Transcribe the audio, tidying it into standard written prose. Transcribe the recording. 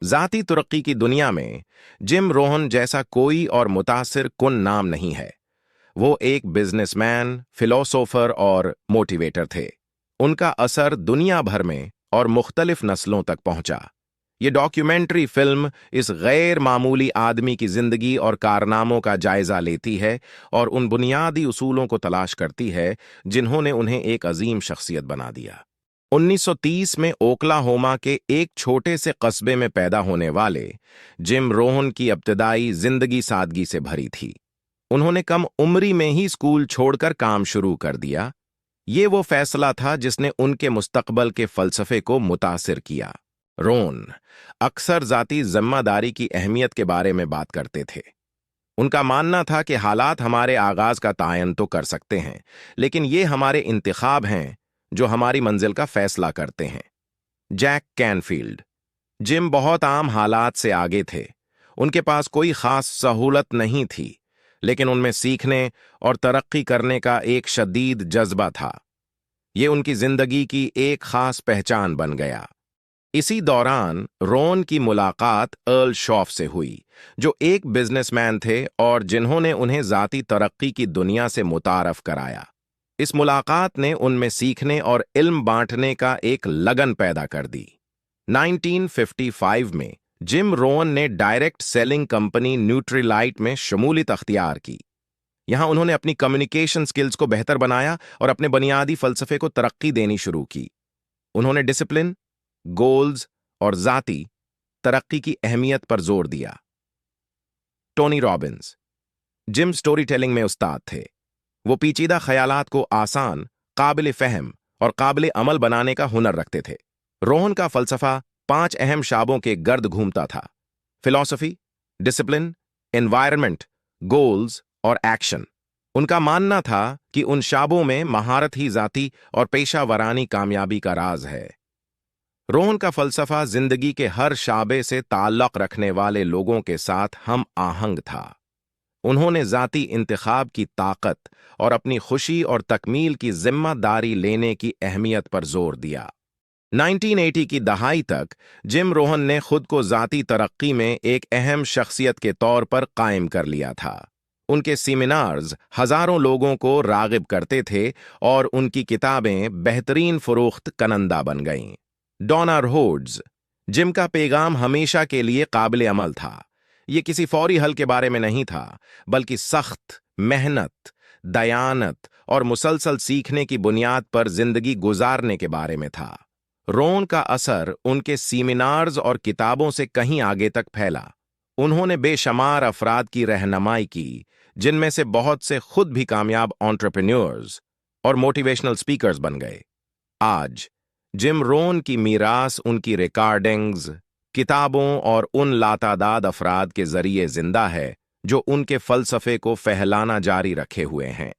ذاتی तरक्की की दुनिया में जिम रोहन जैसा कोई और मुतासिर कुन नाम नहीं है। वो एक बिजनेसमैन, फिलोसोफर और मोटिवेटर थे। उनका असर दुनिया भर में और मुख्तलिफ नस्लों तक पहुंचा। ये डॉक्यूमेंट्री फिल्म इस गैर मामूली आदमी की जिंदगी और कारनामों का जायजा लेती है और उन बुनियादी उसूलों को तलाश करती है जिन्होंने उन्हें एक अजीम शख्सियत बना दिया। 1930 में ओक्लाहोमा के एक छोटे से कस्बे में पैदा होने वाले जिम रोहन की इब्तदाई जिंदगी सादगी से भरी थी। उन्होंने कम उम्री में ही स्कूल छोड़कर काम शुरू कर दिया। ये वो फैसला था जिसने उनके मुस्तकबल के फलसफे को मुतासिर किया। रोन अक्सर जाती जिम्मेदारी की अहमियत के बारे में बात करते थे। उनका मानना था कि हालात हमारे आगाज का तायन तो कर सकते हैं, लेकिन ये हमारे इंतखाब हैं जो हमारी मंजिल का फैसला करते हैं। Jack Canfield. जिम बहुत आम हालात से आगे थे। उनके पास कोई खास सहूलत नहीं थी, लेकिन उनमें सीखने और तरक्की करने का एक शदीद जज्बा था। ये उनकी जिंदगी की एक खास पहचान बन गया। इसी दौरान रोन की मुलाकात अर्ल शॉफ से हुई, जो एक बिजनेसमैन थे और जिन्होंने उन्हें जाती तरक्की की दुनिया से मुतारफ कराया। इस मुलाकात ने उनमें सीखने और इल्म बांटने का एक लगन पैदा कर दी। 1955 में जिम रोन ने डायरेक्ट सेलिंग कंपनी न्यूट्रीलाइट में शमूलियत अख्तियार की। यहां उन्होंने अपनी कम्युनिकेशन स्किल्स को बेहतर बनाया और अपने बुनियादी फलसफे को तरक्की देनी शुरू की। उन्होंने डिसिप्लिन, गोल्स और जाती तरक्की की अहमियत पर जोर दिया। Tony Robbins. Gym story telling में उस्ताद थे। वो पेचीदा ख्यालात को आसान, काबिल फहम और काबिल अमल बनाने का हुनर रखते थे। रोहन का फलसफा 5 अहम शाबों के गर्द घूमता था: फिलॉसफी, डिसिप्लिन, एनवायरनमेंट, गोल्स और एक्शन। उनका मानना था कि उन शाबों में महारत ही जाती और पेशा वरानी कामयाबी का राज है। रोहन का फलसफा जिंदगी के हर शाबे से ताल्लुक रखने वाले लोगों के साथ हम आहंग था। उन्होंने जाती इंतखाब की ताकत और अपनी खुशी और तकमील की जिम्मेदारी लेने की अहमियत पर जोर दिया। 1980 की दहाई तक जिम रोहन ने खुद को जाती तरक्की में एक अहम शख्सियत के तौर पर कायम कर लिया था। उनके सेमिनार्स हजारों लोगों को रागिब करते थे और उनकी किताबें बेहतरीन फरोख्त कनंदा बन गईं। डॉना रोड्स। जिम का पैगाम हमेशा के लिए काबिल अमल था। ये किसी फौरी हल के बारे में नहीं था, बल्कि सख्त मेहनत, दयानत और मुसलसल सीखने की बुनियाद पर जिंदगी गुजारने के बारे में था। रोन का असर उनके सेमिनार्स और किताबों से कहीं आगे तक फैला। उन्होंने बेशुमार अफराद की रहनुमाई की, जिनमें से बहुत से खुद भी कामयाब एंटरप्रेन्योर्स और मोटिवेशनल स्पीकर्स बन गए। आज जिम रोन की मीरास उनकी रिकॉर्डिंग्स, किताबों और उन लातादाद अफराद के जरिए जिंदा है जो उनके फलसफे को फहलाना जारी रखे हुए हैं।